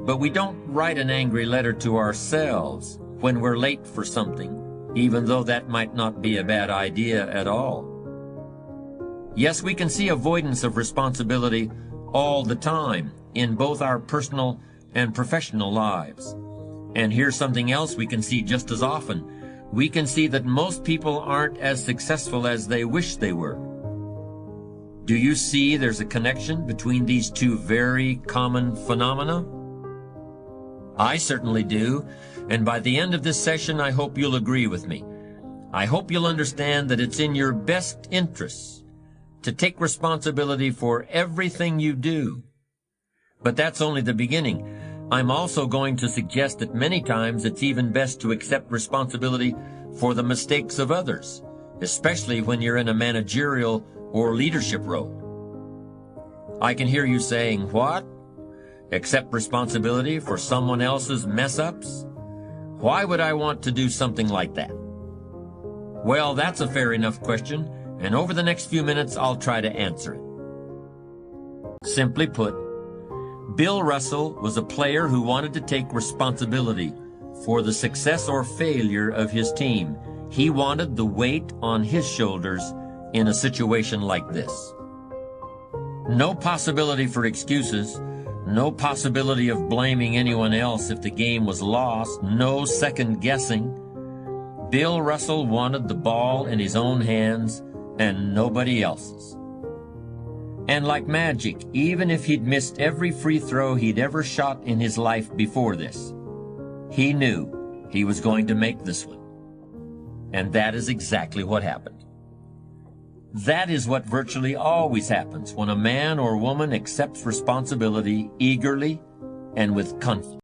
But we don't write an angry letter to ourselves when we're late for something, even though that might not be a bad idea at all. Yes, we can see avoidance of responsibility all the time in both our personal and professional lives. And here's something else we can see just as often. We can see that most people aren't as successful as they wish they were. Do you see there's a connection between these two very common phenomena? I certainly do, and by the end of this session, I hope you'll agree with me. I hope you'll understand that it's in your best interests to take responsibility for everything you do. But that's only the beginning. I'm also going to suggest that many times it's even best to accept responsibility for the mistakes of others, especially when you're in a managerial or leadership role. I can hear you saying, "What? Accept responsibility for someone else's mess-ups? Why would I want to do something like that?" Well, that's a fair enough question, and over the next few minutes I'll try to answer it. Simply put, Bill Russell was a player who wanted to take responsibility for the success or failure of his team. He wanted the weight on his shoulders in a situation like this. No possibility for excuses, no possibility of blaming anyone else if the game was lost, no second guessing. Bill Russell wanted the ball in his own hands and nobody else's. And like magic, even if he'd missed every free throw he'd ever shot in his life before this, he knew he was going to make this one. And that is exactly what happened. That is what virtually always happens when a man or woman accepts responsibility eagerly and with confidence.